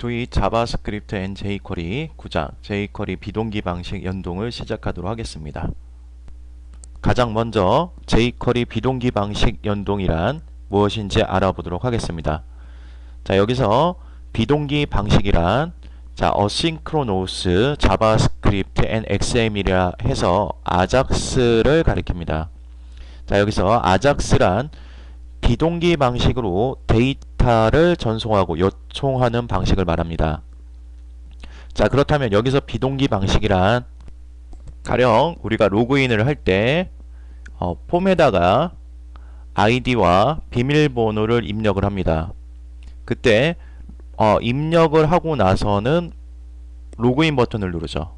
V 자바스크립트 앤 jQuery 9장 jQuery 비동기 방식 연동을 시작하도록 하겠습니다. 가장 먼저 jQuery 비동기 방식 연동이란 무엇인지 알아보도록 하겠습니다. 자, 여기서 비동기 방식이란 asynchronous 자바스크립트 앤 XML이라 해서 아작스를 가리킵니다. 자, 여기서 아작스란 비동기 방식으로 데이터를 전송하고 요청하는 방식을 말합니다. 자, 그렇다면 여기서 비동기 방식이란 가령 우리가 로그인을 할 때 폼에다가 아이디와 비밀번호를 입력을 합니다. 그때 입력을 하고 나서는 로그인 버튼을 누르죠.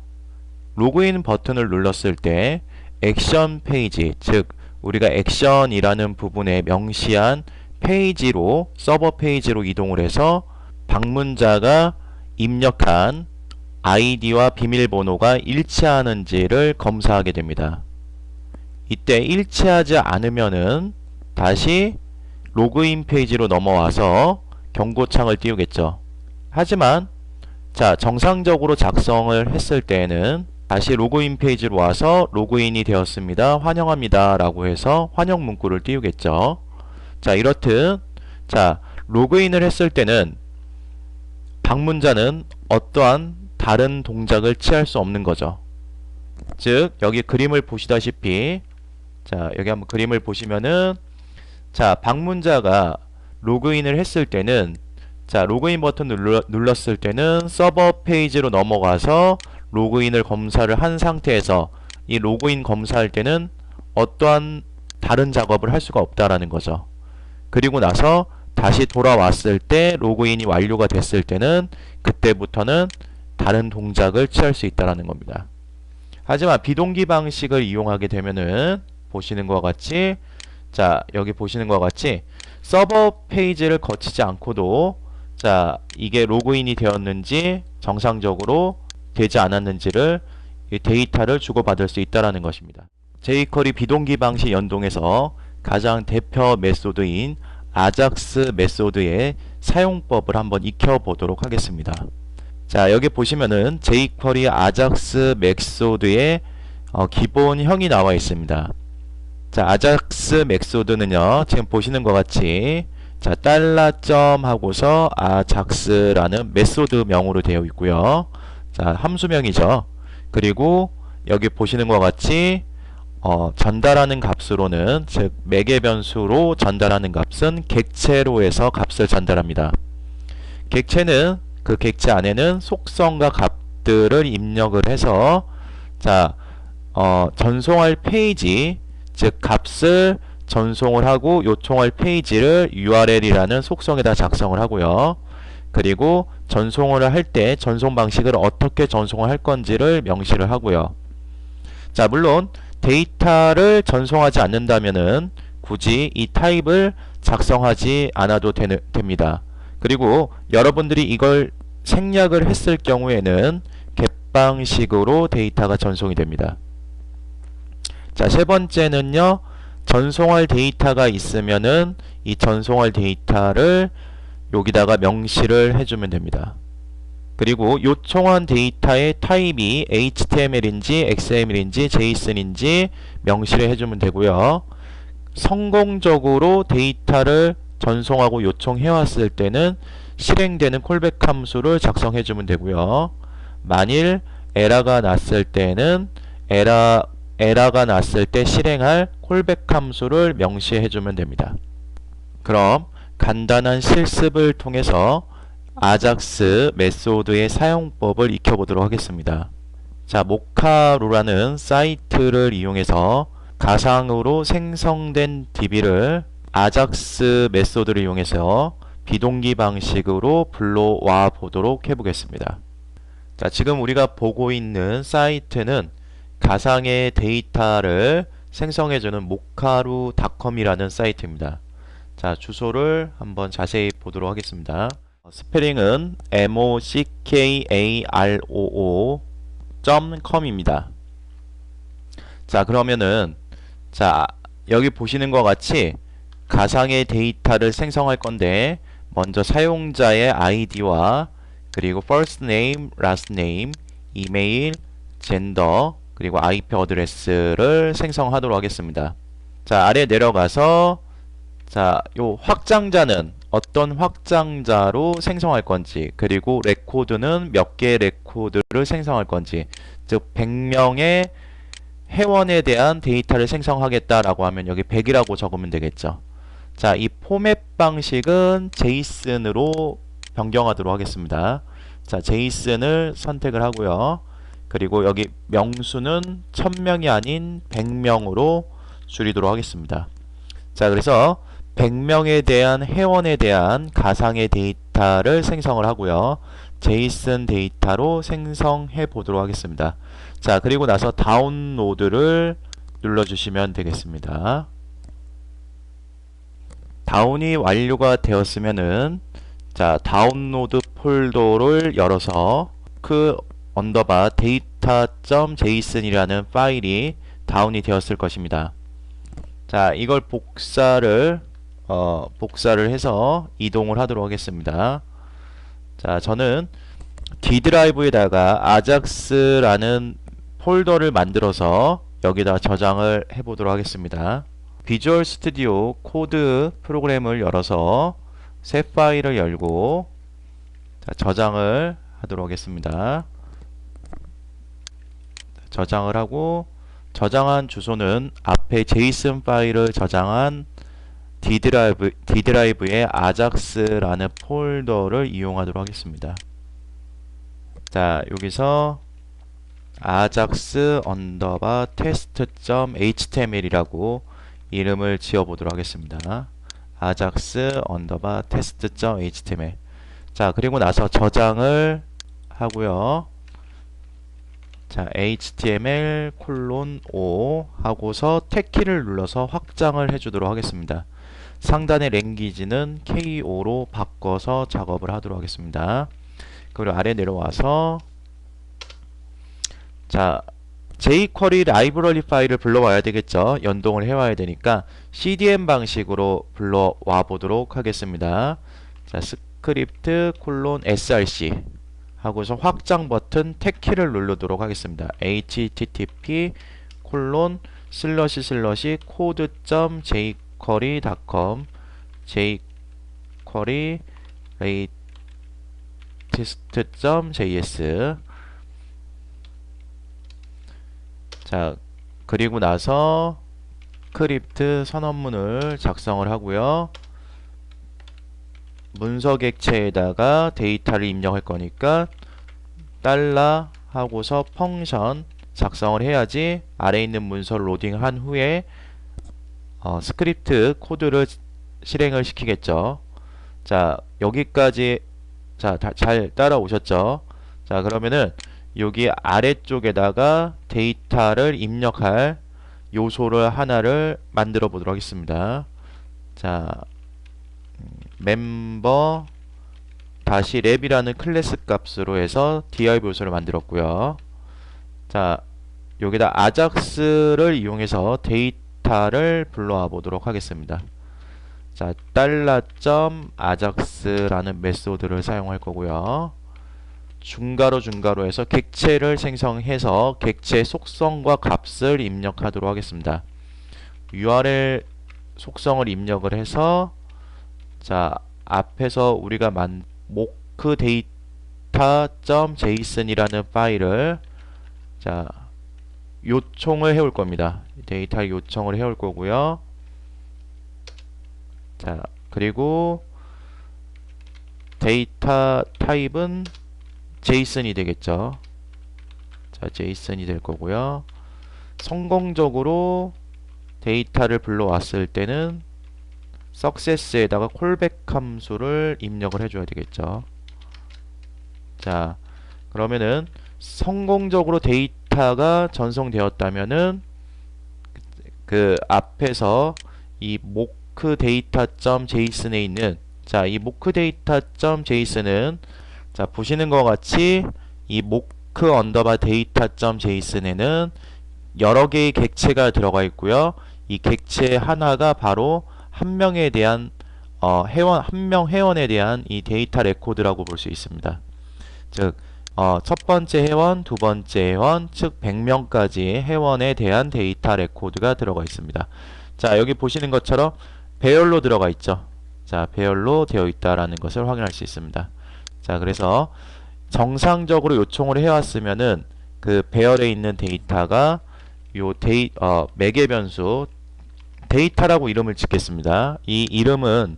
로그인 버튼을 눌렀을 때 액션 페이지, 즉 우리가 액션이라는 부분에 명시한 페이지로, 서버 페이지로 이동을 해서 방문자가 입력한 아이디와 비밀번호가 일치하는지를 검사하게 됩니다. 이때 일치하지 않으면은 다시 로그인 페이지로 넘어와서 경고창을 띄우겠죠. 하지만 정상적으로 작성을 했을 때에는 다시 로그인 페이지로 와서 로그인이 되었습니다. 환영합니다. 라고 해서 환영 문구를 띄우겠죠. 자, 이렇듯 로그인을 했을 때는 방문자는 어떠한 다른 동작을 취할 수 없는 거죠. 즉, 여기 그림을 보시다시피 여기 한번 그림을 보시면은 방문자가 로그인을 했을 때는 로그인 버튼을 눌렀을 때는 서버 페이지로 넘어가서 로그인을 검사를 한 상태에서 이 로그인 검사할 때는 어떠한 다른 작업을 할 수가 없다라는 거죠. 그리고 나서 다시 돌아왔을 때 로그인이 완료가 됐을 때는 그때부터는 다른 동작을 취할 수 있다라는 겁니다. 하지만 비동기 방식을 이용하게 되면은 보시는 것과 같이 여기 보시는 것과 같이 서버 페이지를 거치지 않고도 이게 로그인이 되었는지 정상적으로 되지 않았는지를 데이터를 주고받을 수 있다는 것입니다. jQuery 비동기 방식 연동에서 가장 대표 메소드인 아작스 메소드의 사용법을 한번 익혀보도록 하겠습니다. 자, 여기 보시면은 jQuery 아작스 메소드의 기본형이 나와 있습니다. 자, 아작스 메소드는요, 지금 보시는 것 같이 달러점 하고서 아작스라는 메소드 명으로 되어 있고요. 함수명이죠. 그리고 여기 보시는 것 같이 전달하는 값으로는, 즉 매개 변수로 전달하는 값은 객체로 해서 값을 전달합니다. 객체는 그 객체 안에는 속성과 값들을 입력을 해서 전송할 페이지, 즉 값을 전송을 하고 요청할 페이지를 URL이라는 속성에다 작성을 하고요. 그리고 전송을 할 때 전송 방식을 어떻게 전송을 할 건지를 명시를 하고요. 자, 물론 데이터를 전송하지 않는다면은 굳이 이 타입을 작성하지 않아도 됩니다. 그리고 여러분들이 이걸 생략을 했을 경우에는 get 방식으로 데이터가 전송이 됩니다. 자, 세 번째는요, 전송할 데이터가 있으면은 이 전송할 데이터를 여기다가 명시를 해주면 됩니다. 그리고 요청한 데이터의 타입이 HTML인지 XML인지 JSON인지 명시를 해주면 되고요. 성공적으로 데이터를 전송하고 요청해왔을 때는 실행되는 콜백 함수를 작성해주면 되고요. 만일 에러가 났을 때는 에러가 났을 때 실행할 콜백 함수를 명시해주면 됩니다. 그럼 간단한 실습을 통해서 아작스 메소드의 사용법을 익혀보도록 하겠습니다. 자, 모카루라는 사이트를 이용해서 가상으로 생성된 DB를 아작스 메소드를 이용해서 비동기 방식으로 불러와 보도록 해보겠습니다. 자, 지금 우리가 보고 있는 사이트는 가상의 데이터를 생성해주는 모카루닷컴이라는 사이트입니다. 자, 주소를 한번 자세히 보도록 하겠습니다. 스페링은 mocaRoo.com입니다. 자, 그러면은 여기 보시는 것 같이 가상의 데이터를 생성할 건데 먼저 사용자의 아이디와 그리고 first name, last name, 이메일, 젠더, 그리고 IP 어드레스를 생성하도록 하겠습니다. 자, 아래 내려가서 자, 요 확장자는 어떤 확장자로 생성할 건지, 그리고 레코드는 몇 개의 레코드를 생성할 건지, 즉 100명의 회원에 대한 데이터를 생성하겠다라고 하면 여기 100이라고 적으면 되겠죠. 자, 이 포맷 방식은 제이슨으로 변경하도록 하겠습니다. 자, 제이슨을 선택을 하고요. 그리고 여기 명수는 1000명이 아닌 100명으로 줄이도록 하겠습니다. 자, 그래서 100명에 대한 회원에 대한 가상의 데이터를 생성을 하고요. 제이슨 데이터로 생성해 보도록 하겠습니다. 자, 그리고 나서 다운로드를 눌러주시면 되겠습니다. 다운이 완료가 되었으면은 자, 다운로드 폴더를 열어서 그 언더바 data.json이라는 파일이 다운이 되었을 것입니다. 자, 이걸 복사를 해서 이동을 하도록 하겠습니다. 자, 저는 D 드라이브에다가 아작스라는 폴더를 만들어서 여기다 저장을 해 보도록 하겠습니다. 비주얼 스튜디오 코드 프로그램을 열어서 새 파일을 열고 자, 저장을 하도록 하겠습니다. 저장을 하고 저장한 주소는 앞에 제이슨 파일을 저장한 D 드라이브의 아작스라는 폴더를 이용하도록 하겠습니다. 자, 여기서 ajax 언더바 test.html이라고 이름을 지어 보도록 하겠습니다. ajax 언더바 test.html. 자, 그리고 나서 저장을 하고요. 자, html:5 하고서 탭키를 눌러서 확장을 해주도록 하겠습니다. 상단의 랭귀지는 K5로 바꿔서 작업을 하도록 하겠습니다. 그리고 아래 내려와서 자, jQuery 라이브러리 파일을 불러와야 되겠죠. 연동을 해와야 되니까 CDN 방식으로 불러와 보도록 하겠습니다. 자, 스크립트 src 하고서 확장 버튼 탭키를 누르도록 하겠습니다. http://code.jquery.com jQuery latest.js. 자, 그리고 나서 스크립트 선언문을 작성을 하고요. 문서 객체에다가 데이터를 입력할 거니까 달러 하고서 펑션 작성을 해야지 아래에 있는 문서를 로딩한 후에 스크립트 코드를 실행을 시키겠죠. 자, 여기까지 자, 잘 따라오셨죠? 자, 그러면은 여기 아래쪽에다가 데이터를 입력할 요소를 하나를 만들어 보도록 하겠습니다. 자, 멤버 다시 랩이라는 클래스 값으로 해서 div 요소를 만들었고요. 자, 여기다 ajax를 이용해서 데이터를 불러와 보도록 하겠습니다. 자, $.ajax라는 메소드를 사용할 거고요. 중괄호 해서 객체를 생성해서 객체 속성과 값을 입력하도록 하겠습니다. URL 속성을 입력을 해서 자, 앞에서 우리가 mockdata.json이라는 파일을 자, 요청을 해올 겁니다. 데이터 요청을 해올 거고요. 자, 그리고 데이터 타입은 JSON이 되겠죠. 자, JSON이 될 거고요. 성공적으로 데이터를 불러왔을 때는 success에다가 콜백 함수를 입력을 해줘야 되겠죠. 자, 그러면은 성공적으로 데이터가 전송되었다면은 그 앞에서 이 mockdata.json에 있는 자, 이 mockdata.json은 자, 보시는 것 같이 이 mock 언더바 data.json에는 여러 개의 객체가 들어가 있고요. 이 객체 하나가 바로 한 명에 대한 한 명 회원에 대한 이 데이터 레코드라고 볼 수 있습니다. 즉 첫 번째 회원, 두 번째 회원, 즉 100명까지 회원에 대한 데이터 레코드가 들어가 있습니다. 자, 여기 보시는 것처럼 배열로 들어가 있죠. 자, 배열로 되어 있다라는 것을 확인할 수 있습니다. 자, 그래서 정상적으로 요청을 해왔으면은 그 배열에 있는 데이터가 요 매개 변수 데이터라고 이름을 짓겠습니다. 이 이름은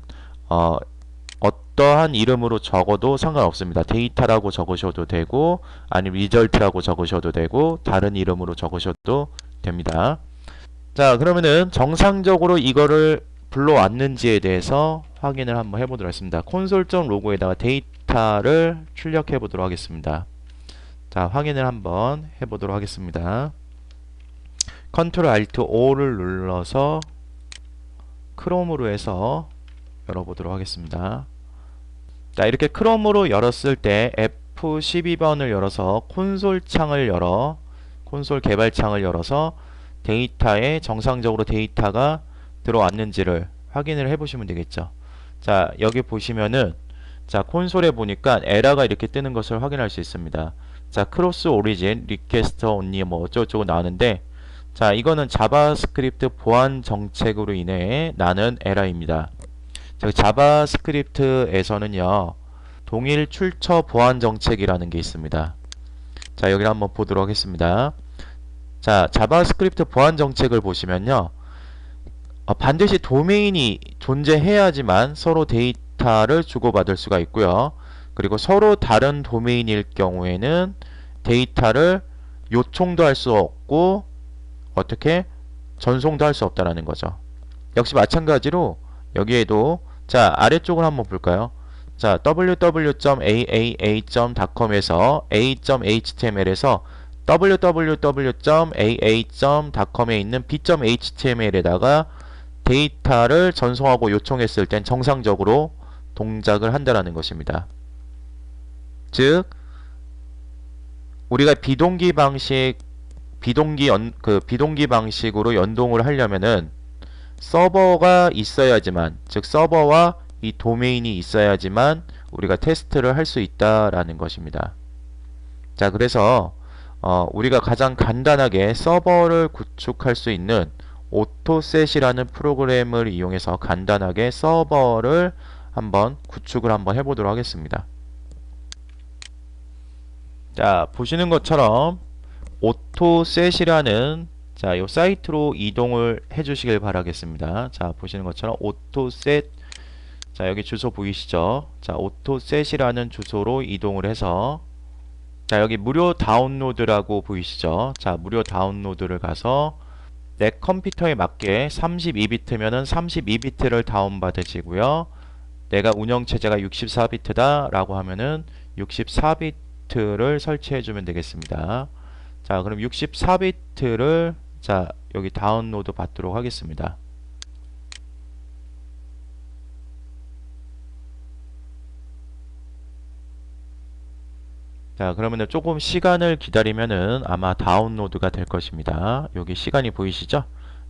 어떠한 이름으로 적어도 상관없습니다. 데이터라고 적으셔도 되고 아니면 리절트라고 적으셔도 되고 다른 이름으로 적으셔도 됩니다. 자, 그러면은 정상적으로 이거를 불러왔는지에 대해서 확인을 한번 해보도록 하겠습니다. 콘솔.로그에다가 데이터를 출력해 보도록 하겠습니다. 자, 확인을 한번 해보도록 하겠습니다. Ctrl Alt O를 눌러서 크롬으로 해서 열어보도록 하겠습니다. 자, 이렇게 크롬으로 열었을 때 F12번을 열어서 콘솔 개발 창을 열어서 데이터에 정상적으로 데이터가 들어왔는지를 확인을 해 보시면 되겠죠. 자, 여기 보시면은 자, 콘솔에 보니까 에러가 이렇게 뜨는 것을 확인할 수 있습니다. 자, 크로스 오리진, 리퀘스트 온리 뭐 어쩌고저쩌고 나오는데 자, 이거는 자바스크립트 보안 정책으로 인해 나는 에러입니다. 자바스크립트에서는요 동일 출처 보안 정책이라는 게 있습니다. 자, 여기를 한번 보도록 하겠습니다. 자, 자바스크립트 보안 정책을 보시면요 반드시 도메인이 존재해야지만 서로 데이터를 주고받을 수가 있고요. 그리고 서로 다른 도메인일 경우에는 데이터를 요청도 할 수 없고 어떻게 전송도 할 수 없다라는 거죠. 역시 마찬가지로 여기에도 자, 아래쪽을 한번 볼까요? 자, www.aaa.com에서 a.html에서 www.aa.com에 있는 b.html에다가 데이터를 전송하고 요청했을 땐 정상적으로 동작을 한다라는 것입니다. 즉 우리가 비동기 방식으로 연동을 하려면은 서버가 있어야지만, 즉 서버와 이 도메인이 있어야지만 우리가 테스트를 할 수 있다라는 것입니다. 자, 그래서 우리가 가장 간단하게 서버를 구축할 수 있는 오토셋이라는 프로그램을 이용해서 간단하게 서버를 한번 구축을 한번 해보도록 하겠습니다. 자, 보시는 것처럼 오토셋이라는 자, 요 사이트로 이동을 해 주시길 바라겠습니다. 자, 보시는 것처럼 오토셋 자, 여기 주소 보이시죠? 자, 오토셋이라는 주소로 이동을 해서 자, 여기 무료 다운로드라고 보이시죠? 자, 무료 다운로드를 가서 내 컴퓨터에 맞게 32비트면은 32비트를 다운받으시고요. 내가 운영체제가 64비트다 라고 하면은 64비트를 설치해 주면 되겠습니다. 자, 그럼 64비트를 자, 여기 다운로드 받도록 하겠습니다. 자, 그러면은 조금 시간을 기다리면은 아마 다운로드가 될 것입니다. 여기 시간이 보이시죠?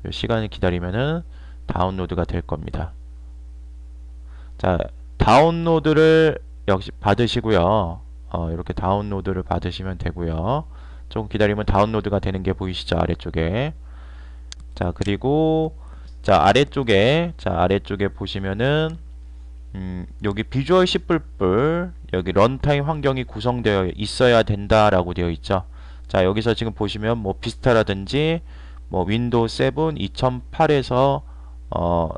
이 시간을 기다리면은 다운로드가 될 겁니다. 자, 다운로드를 역시 받으시고요. 이렇게 다운로드를 받으시면 되고요. 조금 기다리면 다운로드가 되는 게 보이시죠? 아래쪽에. 자, 그리고 자, 아래쪽에 보시면은 여기 비주얼 C++ 여기 런타임 환경이 구성되어 있어야 된다라고 되어 있죠. 자, 여기서 지금 보시면 뭐 비스타라든지 뭐 윈도우 7 2008에서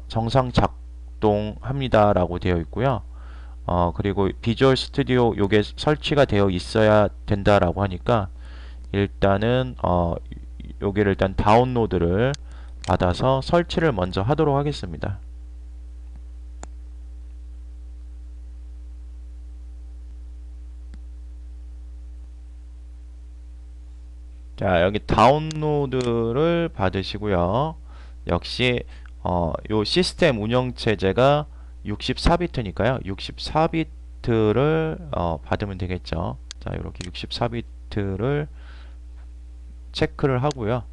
정상 작동합니다라고 되어 있고요. 그리고 비주얼 스튜디오 요게 설치가 되어 있어야 된다라고 하니까 일단은 여기를 일단 다운로드를 받아서 설치를 먼저 하도록 하겠습니다. 자, 여기 다운로드를 받으시고요. 역시 요 시스템 운영체제가 64비트니까요. 64비트를 받으면 되겠죠. 자, 이렇게 64비트를 체크를 하고요.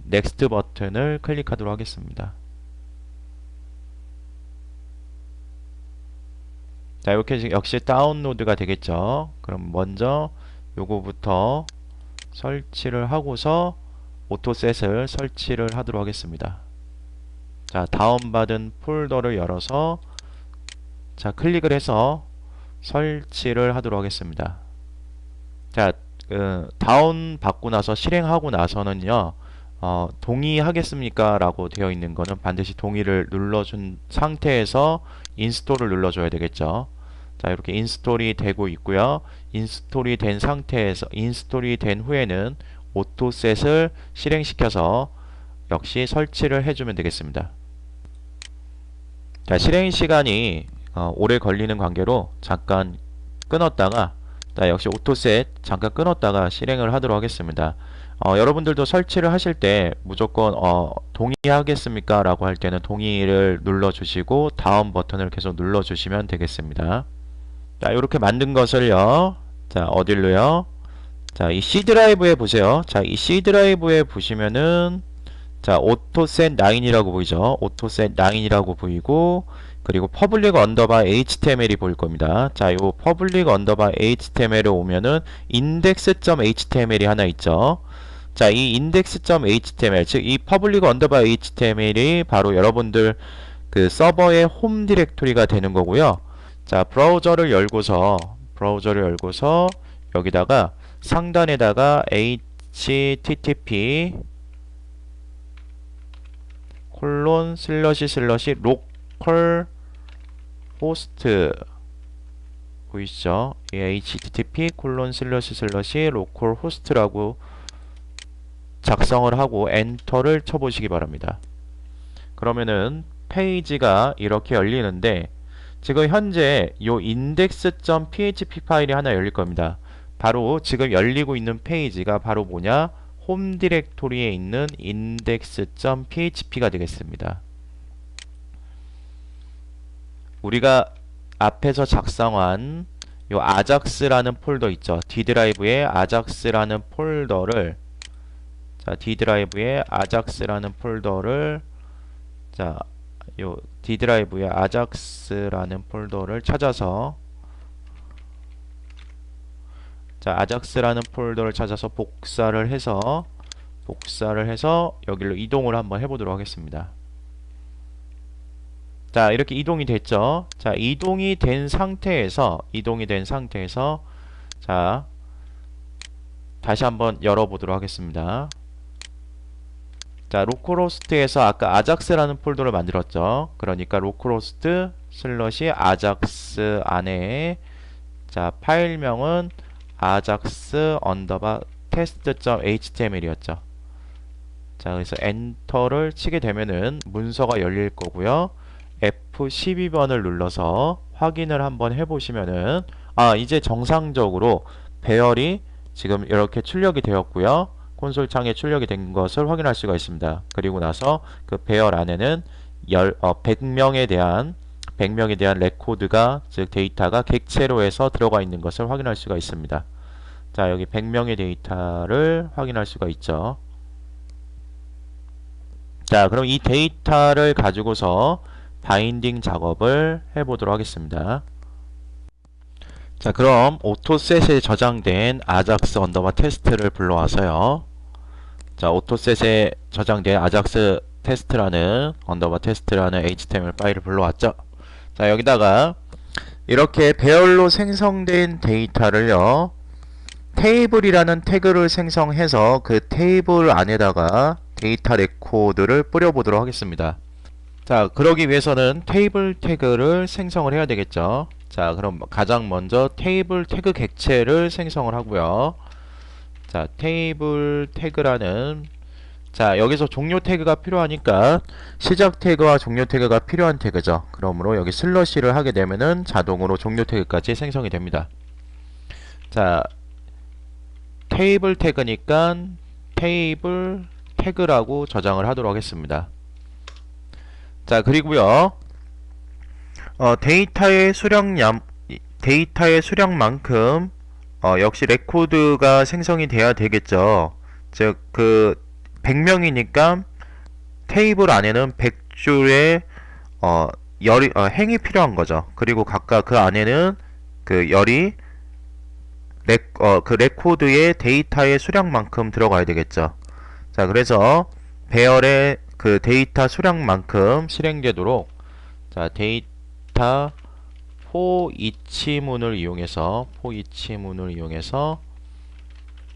넥스트 버튼을 클릭하도록 하겠습니다. 자, 이렇게 역시 다운로드가 되겠죠. 그럼 먼저 요거부터 설치를 하고서 오토셋을 설치를 하도록 하겠습니다. 자, 다운받은 폴더를 열어서 자, 클릭을 해서 설치를 하도록 하겠습니다. 자, 다운 받고 나서 실행하고 나서는요, 동의하겠습니까? 라고 되어 있는 거는 반드시 동의를 눌러준 상태에서 인스톨을 눌러줘야 되겠죠. 자, 이렇게 인스톨이 되고 있고요. 인스톨이 된 상태에서, 인스톨이 된 후에는 오토셋을 실행시켜서 역시 설치를 해주면 되겠습니다. 자, 실행 시간이 오래 걸리는 관계로 잠깐 끊었다가, 자, 역시 오토셋 잠깐 끊었다가 실행을 하도록 하겠습니다. 여러분들도 설치를 하실 때 무조건 동의하겠습니까? 라고 할 때는 동의를 눌러주시고 다음 버튼을 계속 눌러주시면 되겠습니다. 자, 이렇게 만든 것을요. 자, 어딜로요? 자, 이 C 드라이브에 보세요. 자, 이 C 드라이브에 보시면은 자, 오토셋 9이라고 보이죠? 오토셋 9이라고 보이고, 그리고 public 언더바 html이 보일 겁니다. 자, 요 public 언더바 html에 오면은 index.html이 하나 있죠. 자, 이 index.html, 즉 이 public 언더바 html이 바로 여러분들 그 서버의 홈 디렉토리가 되는 거고요. 자, 브라우저를 열고서 여기다가 상단에다가 http 콜론 슬러시 로컬 호스트 보이시죠? http 콜론 슬러시 로컬 호스트라고 작성을 하고 엔터를 쳐보시기 바랍니다. 그러면은 페이지가 이렇게 열리는데 지금 현재 요 index.php 파일이 하나 열릴 겁니다. 바로 지금 열리고 있는 페이지가 바로 뭐냐? 홈 디렉토리에 있는 index.php가 되겠습니다. 우리가 앞에서 작성한 요 아작스라는 폴더 있죠. D 드라이브에 아작스라는 폴더를 자, D 드라이브에 아작스라는 폴더를 자, 요 D 드라이브에 아작스라는 폴더를 찾아서 자, 아작스라는 폴더를 찾아서 복사를 해서 여기로 이동을 한번 해보도록 하겠습니다. 자, 이렇게 이동이 됐죠. 자, 이동이 된 상태에서 자, 다시 한번 열어보도록 하겠습니다. 자, 로컬호스트에서 아까 아작스라는 폴더를 만들었죠. 그러니까 로컬호스트 슬러시 아작스 안에 자, 파일명은 ajax 언더바 test.html이었죠. 자, 그래서 엔터를 치게 되면은 문서가 열릴 거고요. F12번을 눌러서 확인을 한번 해보시면은 이제 정상적으로 배열이 지금 이렇게 출력이 되었고요. 콘솔 창에 출력이 된 것을 확인할 수가 있습니다. 그리고 나서 그 배열 안에는 100명에 대한 레코드가, 즉 데이터가 객체로 해서 들어가 있는 것을 확인할 수가 있습니다. 자, 여기 100명의 데이터를 확인할 수가 있죠. 자, 그럼 이 데이터를 가지고서 바인딩 작업을 해보도록 하겠습니다. 자, 그럼 오토셋에 저장된 아작스 언더바 테스트를 불러와서요. 자, 오토셋에 저장된 아작스 테스트라는 언더바 테스트라는 HTML 파일을 불러왔죠. 자, 여기다가 이렇게 배열로 생성된 데이터를요, 테이블이라는 태그를 생성해서 그 테이블 안에다가 데이터 레코드를 뿌려보도록 하겠습니다. 자, 그러기 위해서는 테이블 태그를 생성을 해야 되겠죠. 자, 그럼 가장 먼저 테이블 태그 객체를 생성을 하고요. 자, 테이블 태그라는 자, 여기서 종료 태그가 필요하니까 시작 태그와 종료 태그가 필요한 태그죠. 그러므로 여기 슬러시를 하게 되면은 자동으로 종료 태그까지 생성이 됩니다. 자, 테이블 태그니까 테이블 태그라고 저장을 하도록 하겠습니다. 자, 그리고요, 데이터의 수량만큼 역시 레코드가 생성이 돼야 되겠죠. 즉, 그 100명이니까 테이블 안에는 100줄의 행이 필요한 거죠. 그리고 각각 그 안에는 그 열이 그 레코드의 데이터의 수량만큼 들어가야 되겠죠. 자, 그래서 배열의 그 데이터 수량만큼 실행되도록 자, 데이터 for each문을 이용해서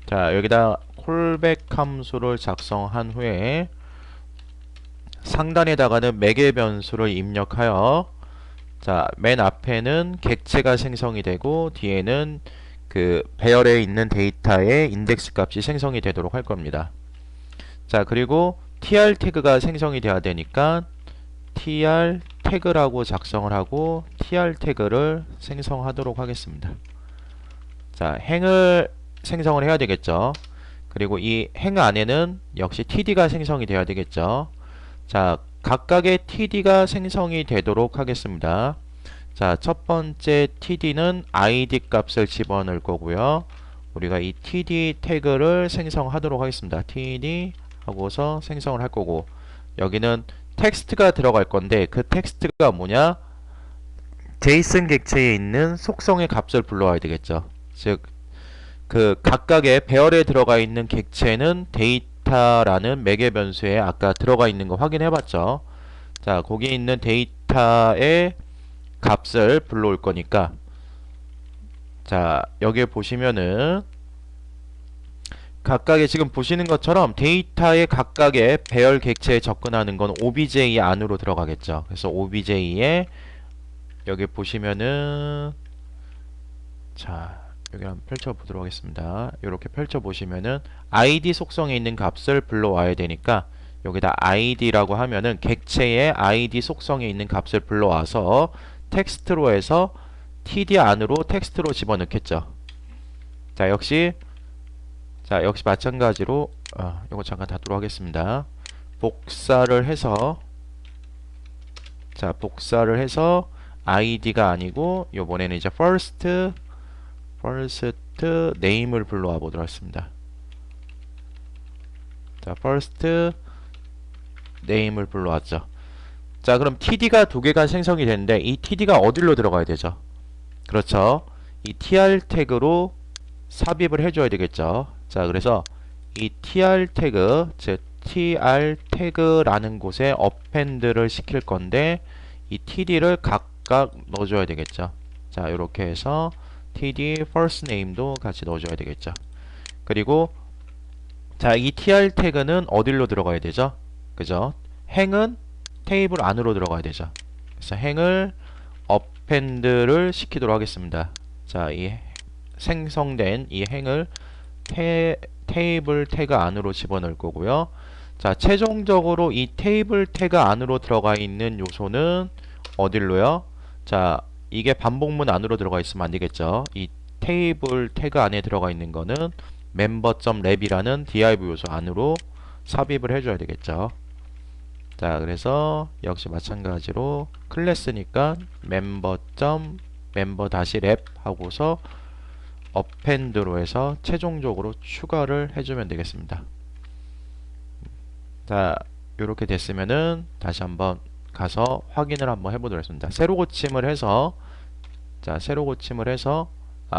자, 여기다 콜백 함수를 작성한 후에 상단에다가는 매개 변수를 입력하여 자, 맨 앞에는 객체가 생성이 되고 뒤에는 그 배열에 있는 데이터의 인덱스 값이 생성이 되도록 할 겁니다. 자, 그리고 tr 태그가 생성이 돼야 되니까 tr 태그라고 작성을 하고 tr 태그를 생성하도록 하겠습니다. 자, 행을 생성을 해야 되겠죠. 그리고 이 행 안에는 역시 td가 생성이 돼야 되겠죠. 자, 각각의 td가 생성이 되도록 하겠습니다. 자, 첫 번째 td는 id 값을 집어넣을 거고요. 우리가 이 td 태그를 생성하도록 하겠습니다. td 하고서 생성을 할 거고, 여기는 텍스트가 들어갈 건데 그 텍스트가 뭐냐? 제이슨 객체에 있는 속성의 값을 불러와야 되겠죠. 즉, 그 각각의 배열에 들어가 있는 객체는 데이터라는 매개 변수에 아까 들어가 있는 거 확인해 봤죠. 자, 거기 있는 데이터의 값을 불러올 거니까 자, 여기에 보시면은 각각의 지금 보시는 것처럼 데이터의 각각의 배열 객체에 접근하는 건 obj 안으로 들어가겠죠. 그래서 obj에 여기 보시면은 자, 여기 한번 펼쳐 보도록 하겠습니다. 이렇게 펼쳐 보시면은 id 속성에 있는 값을 불러와야 되니까 여기다 id라고 하면은 객체의 id 속성에 있는 값을 불러와서 텍스트로 해서 td 안으로 텍스트로 집어넣겠죠. 자, 역시 마찬가지로 이거 잠깐 닫도록 하겠습니다. 복사를 해서 id가 아니고 요번에는 이제 first name을 불러와 보도록 하겠습니다. 자, first name을 불러왔죠. 자, 그럼 td가 두 개가 생성이 되는데 이 td가 어디로 들어가야 되죠? 그렇죠. 이 tr 태그로 삽입을 해줘야 되겠죠. 자, 그래서 이 tr 태그, 즉 tr 태그라는 곳에 append를 시킬 건데 이 td를 각각 넣어줘야 되겠죠. 자, 이렇게 해서 td first name도 같이 넣어줘야 되겠죠. 그리고 자, 이 tr 태그는 어디로 들어가야 되죠? 그죠? 행은 테이블 안으로 들어가야 되죠. 그래서 행을 append를 시키도록 하겠습니다. 자, 이 생성된 이 행을 테이블 태그 안으로 집어넣을 거고요. 자, 최종적으로 이 테이블 태그 안으로 들어가 있는 요소는 어딜로요? 자, 이게 반복문 안으로 들어가 있으면 안 되겠죠. 이 테이블 태그 안에 들어가 있는 거는 member.lab이라는 div 요소 안으로 삽입을 해줘야 되겠죠. 자, 그래서 역시 마찬가지로 클래스니까 member.member-lab 하고서 append로 해서 최종적으로 추가를 해주면 되겠습니다. 자, 이렇게 됐으면은 다시 한번 가서 확인을 한번 해보도록 하겠습니다. 새로 고침을 해서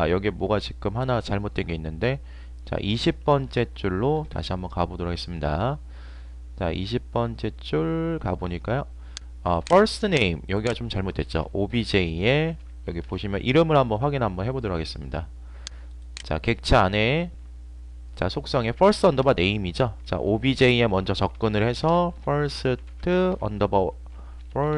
여기 뭐가 지금 하나 잘못된 게 있는데 자, 20번째 줄로 다시 한번 가보도록 하겠습니다. 자, 20번째 줄 가보니까요. first name 여기가 좀 잘못됐죠. obj에 여기 보시면 이름을 한번 확인 한번 해보도록 하겠습니다. 자, 객체 안에 자, 속성에 first underbar name이죠. 자, obj에 먼저 접근을 해서 first underbar name